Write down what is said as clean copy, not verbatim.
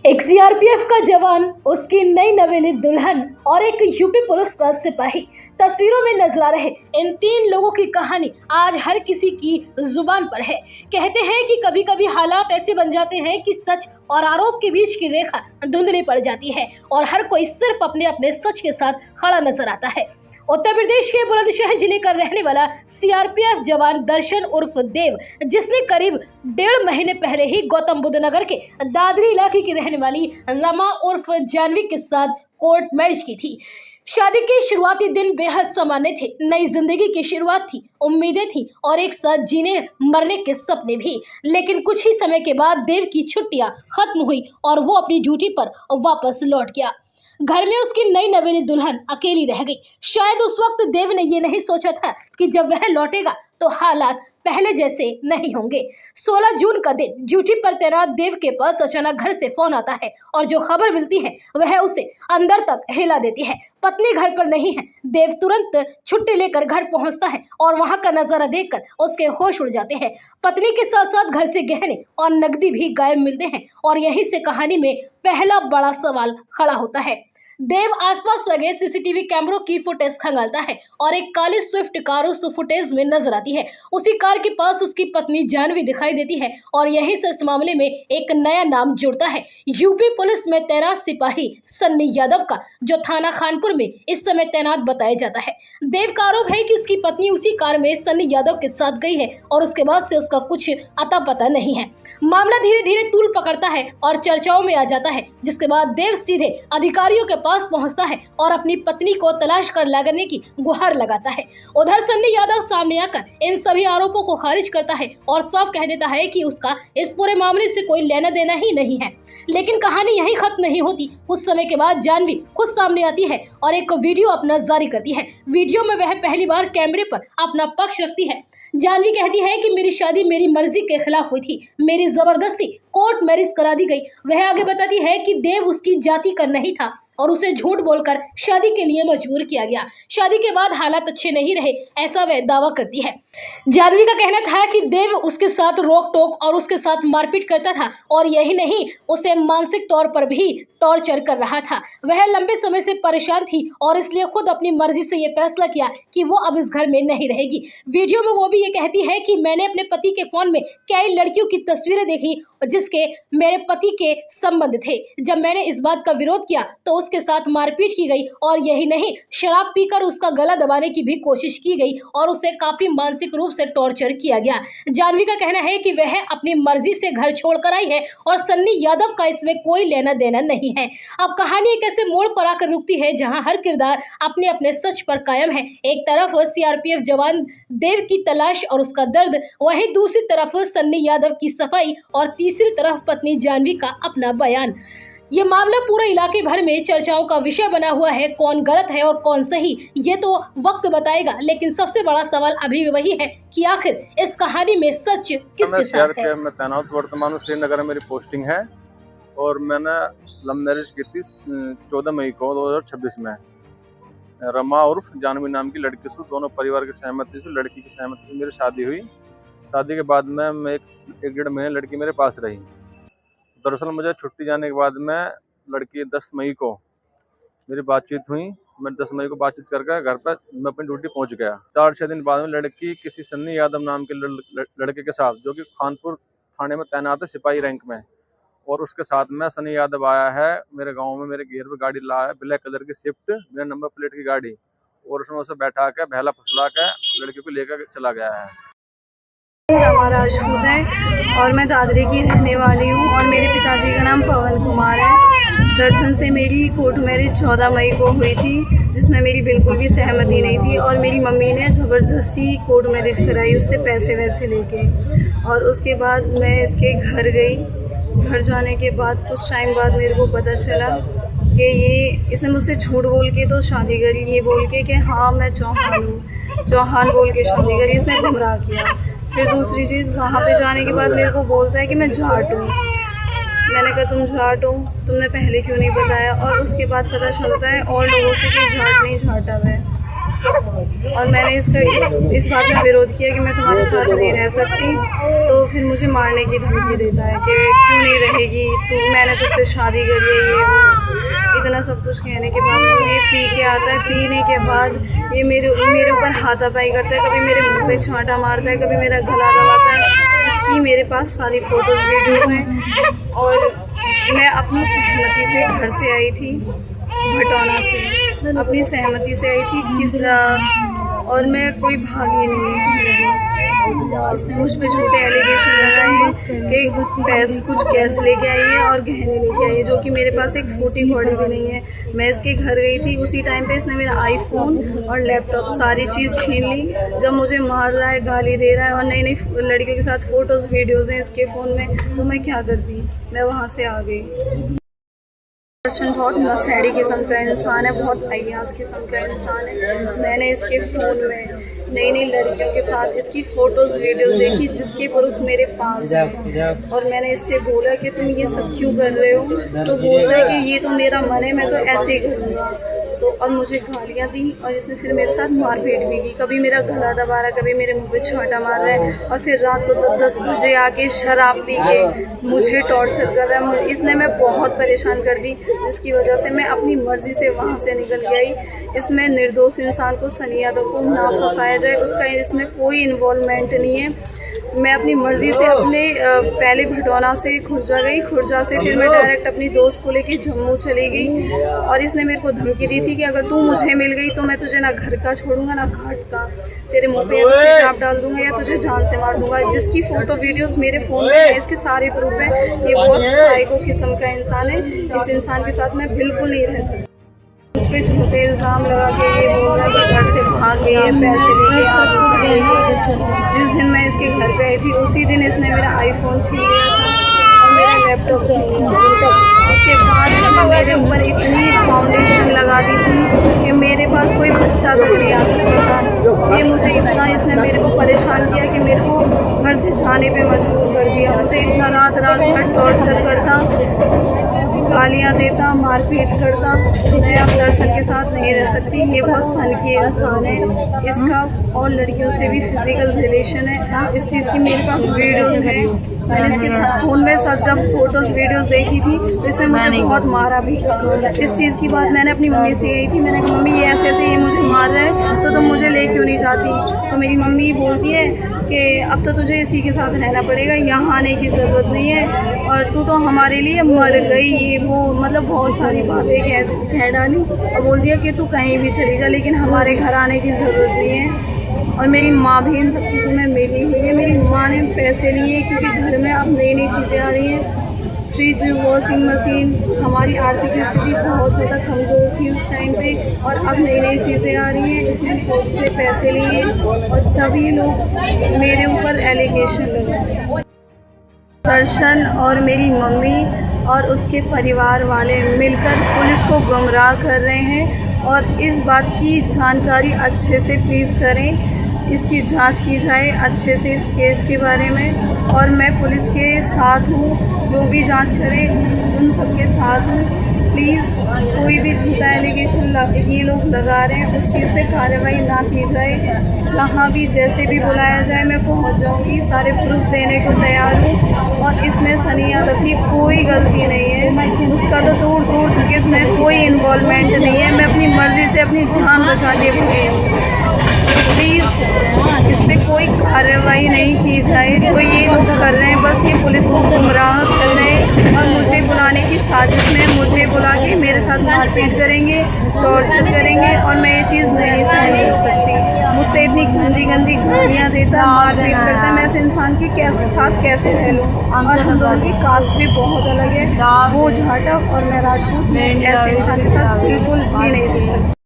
एक सीआरपीएफ का जवान, उसकी नई नवेली दुल्हन और एक यूपी पुलिस का सिपाही तस्वीरों में नजर आ रहे इन तीन लोगों की कहानी आज हर किसी की जुबान पर है। कहते हैं कि कभी कभी हालात ऐसे बन जाते हैं कि सच और आरोप के बीच की रेखा धुंधली पड़ जाती है और हर कोई सिर्फ अपने अपने सच के साथ खड़ा नजर आता है। उत्तर प्रदेश के बुलंदशहर जिले का रहने वाला सीआरपीएफ जवान दर्शन उर्फ देव, जिसने करीब 1.5 महीने पहले ही गौतम बुद्ध नगर के दादरी इलाके की रहने वाली रमा उर्फ जानवी के साथ कोर्ट मैरिज की थी। शादी के शुरुआती दिन बेहद सामान्य थे। नई जिंदगी की शुरुआत थी, उम्मीदें थी और एक साथ जीने मरने के सपने भी। लेकिन कुछ ही समय के बाद देव की छुट्टियां खत्म हुई और वो अपनी ड्यूटी पर वापस लौट गया। घर में उसकी नई नवेली दुल्हन अकेली रह गई। शायद उस वक्त देव ने ये नहीं सोचा था कि जब वह लौटेगा तो हालात पहले जैसे नहीं होंगे। 16 जून का दिन ड्यूटी पर तैनात देव के पास अचानक घर से फोन आता है और जो खबर मिलती है वह उसे अंदर तक हिला देती है। पत्नी घर पर नहीं है। देव तुरंत छुट्टी लेकर घर पहुंचता है और वहां का नजारा देखकर उसके होश उड़ जाते हैं। पत्नी के साथ साथ घर से गहने और नकदी भी गायब मिलते हैं और यहीं से कहानी में पहला बड़ा सवाल खड़ा होता है। देव आसपास लगे सीसीटीवी कैमरों की फुटेज खंगालता है और एक काली स्विफ्ट कार उस फुटेज में नजर आती है। उसी कार के पास उसकी पत्नी जानवी दिखाई देती है और यहीं से इस मामले में एक नया नाम जुड़ता है, यूपी पुलिस में तैनात सिपाही सन्नी यादव का, जो थाना खानपुर में इस समय तैनात बताया जाता है। देव का आरोप है कि उसकी पत्नी उसी कार में सन्नी यादव के साथ गई है और उसके बाद से उसका कुछ अता पता नहीं है। मामला धीरे धीरे तूल पकड़ता है और चर्चाओं में आ जाता है, जिसके बाद देव सीधे अधिकारियों के पास पहुंचता है और अपनी पत्नी को तलाश कर लाने की गुहार लगाता है। उधर सन्नी यादव सामने आकर इन सभी आरोपों को खारिज करता है और साफ कह देता है कि उसका इस पूरे मामले से कोई लेना देना ही नहीं है। लेकिन कहानी यहीं खत्म नहीं होती। कुछ समय के बाद जानवी खुद सामने आती है और एक वीडियो अपना जारी करती है। वीडियो में वह पहली बार कैमरे पर अपना पक्ष रखती है। जानवी कहती है कि मेरी शादी मेरी मर्जी के खिलाफ हुई थी, मेरी जबरदस्ती कोर्ट मैरिज करा दी गई। वह आगे बताती है कि देव उसकी जाति का नहीं था और उसे झूठ बोलकर शादी के लिए मजबूर किया गया। शादी के बाद हालात अच्छे नहीं रहे, ऐसा वह दावा करती है। जानवी का कहना था कि देव उसके साथ रोक टोक और उसके साथ मारपीट करता था और यही नहीं, उसे मानसिक तौर पर भी टॉर्चर कर रहा था। वह लंबे समय से परेशान थी और इसलिए खुद अपनी मर्जी से ये फैसला किया कि वो अब इस घर में नहीं रहेगी। वीडियो में वो भी ये कहती है कि मैंने अपने पति के फोन में कई लड़कियों की तस्वीरें देखी जिसके मेरे पति के संबंध थे। जब मैंने इस बात का विरोध किया तो उसके साथ मारपीट की गई और यही नहीं, शराब पीकर उसका गला दबाने की भी कोशिश की गई और उसे काफी मानसिक रूप से टॉर्चर किया गया। जानवी का कहना है कि वह अपनी मर्जी से घर छोड़कर आई है और सन्नी यादव का इसमें कोई लेना देना नहीं है। अब कहानी एक ऐसे मोड़ पर आकर रुकती है जहां हर किरदार अपने अपने सच पर कायम है। एक तरफ सीआरपीएफ जवान देव की तलाश और उसका दर्द, वहीं दूसरी तरफ सन्नी यादव की सफाई और तीसरी तरफ पत्नी जानवी का अपना बयान। ये मामला पूरे इलाके भर में चर्चाओं का विषय बना हुआ है। कौन गलत है और कौन सही, ये तो वक्त बताएगा। लेकिन सबसे बड़ा सवाल अभी भी वही है कि आखिर इस कहानी में सच किसके साथ है। मैं तैनात वर्तमान श्रीनगर में मेरी पोस्टिंग है और मैंने लव मैरिज की थी 14 मई को 2026 में रमा उर्फ जानवी नाम की लड़की से। दोनों परिवार की सहमति से, लड़की की सहमति से मेरी शादी हुई। शादी के बाद में मैं एक 1.5 महीने लड़की मेरे पास रही। दरअसल मुझे छुट्टी जाने के बाद में लड़की 10 मई को मेरी बातचीत हुई। मैं 10 मई को बातचीत करके घर पर मैं अपनी ड्यूटी पहुंच गया। 4-6 दिन बाद में लड़की किसी सन्नी यादव नाम के लड़के के साथ, जो कि खानपुर थाने में तैनात है सिपाही रैंक में, और उसके साथ में सन्नी यादव आया है मेरे गांव में। मेरे घेर पे गाड़ी लाया है, ब्लैक कलर की स्विफ्ट, मेरे नंबर प्लेट की गाड़ी, और उसमें उसे बैठा के बहला फुसला के लड़की को लेकर चला गया है। रमा राजपूत है और मैं दादरी की रहने वाली हूँ और मेरे पिताजी का नाम पवन कुमार है। दर्शन से मेरी कोर्ट मैरिज 14 मई को हुई थी, जिसमें मेरी बिल्कुल भी सहमति नहीं थी और मेरी मम्मी ने ज़बरदस्ती कोर्ट मैरिज कराई उससे पैसे वैसे लेके। और उसके बाद मैं इसके घर गई। घर जाने के बाद कुछ टाइम बाद मेरे को पता चला कि इसने मुझसे झूठ बोल के तो शादी करी, ये बोल के कि हाँ मैं चौहान हूँ, चौहान बोल के शादी करी। इसने गुमराह किया। फिर दूसरी चीज़, वहाँ पे जाने के बाद मेरे को बोलता है कि मैं जाट हूँ। मैंने कहा तुम जाट हो, तुमने पहले क्यों नहीं बताया? और उसके बाद पता चलता है और लोगों से कि जाट नहीं, झाटा है। और मैंने इसका इस बात में विरोध किया कि मैं तुम्हारे साथ नहीं रह सकती। तो फिर मुझे मारने की धमकी देता है कि क्यों नहीं रहेगी तू, मैंने तुझसे शादी करी है, ये वो। इतना सब कुछ कहने के बाद ये पी के आता है। पीने के बाद ये मेरे ऊपर हाथापाई करता है, कभी मेरे मुंह पे छांटा मारता है, कभी मेरा गला दबाता है, जिसकी मेरे पास सारी फ़ोटोज़ वीडियोज़ हैं। और मैं अपनी सहमति से घर से आई थी, भटौना से अपनी सहमति से आई थी और मैं कोई भागी नहीं। इसने मुझ पे झूठे एलिगेशन लगाए हैं कि कुछ कैश लेके आई है और गहने लेके आई है, जो कि मेरे पास एक फूटी कौड़ी भी नहीं है। मैं इसके घर गई थी, उसी टाइम पे इसने मेरा आईफोन और लैपटॉप सारी चीज़ छीन ली। जब मुझे मार रहा है, गाली दे रहा है और नई नई लड़कियों के साथ फ़ोटोज़ वीडियोज़ हैं इसके फ़ोन में, तो मैं क्या करती, मैं वहाँ से आ गई। पर्सन बहुत नशेड़ी किस्म का इंसान है, बहुत अय्यास किस्म का इंसान है। मैंने इसके फ़ोन में नई नई लड़कियों के साथ इसकी फ़ोटोज़ वीडियोज़ देखी, जिसकी प्रूफ मेरे पास है। और मैंने इससे बोला कि तुम ये सब क्यों कर रहे हो, तो बोल रहा है कि ये तो मेरा मन है, मैं तो ऐसे ही करूँगा। तो अब मुझे गालियाँ दी और इसने फिर मेरे साथ मारपीट भी की, कभी मेरा गला दबा रहा, कभी मेरे मुंह पे छांटा मार रहा है। और फिर रात को 10 बजे आके शराब पी के मुझे टॉर्चर कर रहा है। इसने मैं बहुत परेशान कर दी, जिसकी वजह से मैं अपनी मर्ज़ी से वहाँ से निकल के आई। इसमें निर्दोष इंसान को, सनी यादव को ना फंसाया जाए, उसका इसमें कोई इन्वॉल्वमेंट नहीं है। मैं अपनी मर्ज़ी से अपने पहले भटौना से खुर्जा गई, खुर्जा से फिर मैं डायरेक्ट अपनी दोस्त को लेके जम्मू चली गई। और इसने मेरे को धमकी दी थी कि अगर तू मुझे मिल गई तो मैं तुझे ना घर का छोड़ूंगा ना घाट का, तेरे मुंह पे या तो तेजाब डाल दूंगा या तुझे जान से मार दूंगा। जिसकी फ़ोटो वीडियोस मेरे फ़ोन में है, इसके सारे प्रूफ है। ये बहुत साइको किस्म का इंसान है, इस इंसान के साथ मैं बिल्कुल नहीं रह सकती। उस पर झूठे इल्ज़ाम लगा के ये बोल रहा है कि घर से भाग गई है, पैसे लेके आ गई। जिस दिन मैं इसके घर पे आई थी उसी दिन इसने मेरा आईफोन छीन लिया था और मेरा लैपटॉप छीन लिया। उसके बाद मेरे ऊपर इतनी फाउंडेशन लगा दी थी कि मेरे पास कोई बच्चा तक नहीं आ सकता था। ये मुझे इतना इसने मेरे को परेशान किया कि मेरे को घर से जाने पे मजबूर कर दिया। मुझे इतना रात भर टॉर्चर करता, गालियाँ देता, मारपीट करता। मैं अब दर्शन के साथ नहीं रह सकती। ये बहुत सन की इंसान है, इसका और लड़कियों से भी फिजिकल रिलेशन है। इस चीज़ की मेरे पास वीडियोज़ है। मैंने इसके साथ फ़ोन में सब जब फ़ोटोज़ वीडियोज़ देखी थी तो इसने मुझे बहुत मारा भी था। इस चीज़ की बात मैंने अपनी मम्मी से यही थी, मैंने कहा मम्मी ये ऐसे ऐसे ये मुझे मार रहा है तो तुम मुझे ले क्यों नहीं जाती। तो मेरी मम्मी बोलती है कि अब तो तुझे इसी के साथ रहना पड़ेगा, यहाँ आने की ज़रूरत नहीं है और तू तो हमारे लिए मर गई, ये वो मतलब बहुत सारी बातें कह डाली। और बोल दिया कि तू कहीं भी चली जा लेकिन हमारे घर आने की ज़रूरत नहीं है। और मेरी माँ भी इन सब चीज़ों में मिली हुई है। मेरी माँ ने पैसे लिए क्योंकि घर में अब नई नई चीज़ें आ रही हैं, फ्रिज, वॉशिंग मशीन। हमारी आर्थिक स्थिति बहुत ज़्यादा कमज़ोर थी उस टाइम पे और अब नई नई चीज़ें आ रही हैं। इसने फौज से पैसे लिए और जब ये लोग मेरे ऊपर एलिगेशन लगाए। दर्शन और मेरी मम्मी और उसके परिवार वाले मिलकर पुलिस को गुमराह कर रहे हैं और इस बात की जानकारी अच्छे से प्लीज़ करें, इसकी जांच की जाए अच्छे से इस केस के बारे में। और मैं पुलिस के साथ हूँ, जो भी जांच करे उन सब के साथ हूँ। प्लीज़ कोई भी झूठा एलिगेशन ये लोग लगा रहे हैं उस चीज़ पे कार्रवाई ना की जाए। जहाँ भी जैसे भी बुलाया जाए मैं पहुँच जाऊँगी, सारे प्रूफ देने को तैयार हूँ। और इसमें सनी यादव की कोई गलती नहीं है, उसका तो दूर दूर तक इसमें कोई इन्वॉल्वमेंट नहीं है। मैं अपनी मर्ज़ी से अपनी जान बचा के भागी हूँ। प्लीज़ इस पर कोई कार्रवाई नहीं की जाए। जो ये लोग कर रहे हैं बस ये पुलिस को गुमराह कर रहे हैं और मुझे बुलाने की साजिश में मुझे बुला के मेरे साथ मारपीट करेंगे, टॉर्चर करेंगे और मैं ये चीज़ नहीं सहन कर सकती। मुझसे इतनी गंदी गंदी गालियाँ देता, मारपीट करता है, मैं ऐसे इंसान के साथ कैसे रह लूँ। और हम दोनों की कास्ट भी बहुत अलग है, वो जाटव और मैं राजपूत। मैं ऐसे इंसान के साथ बिल्कुल भी नहीं रह सकती।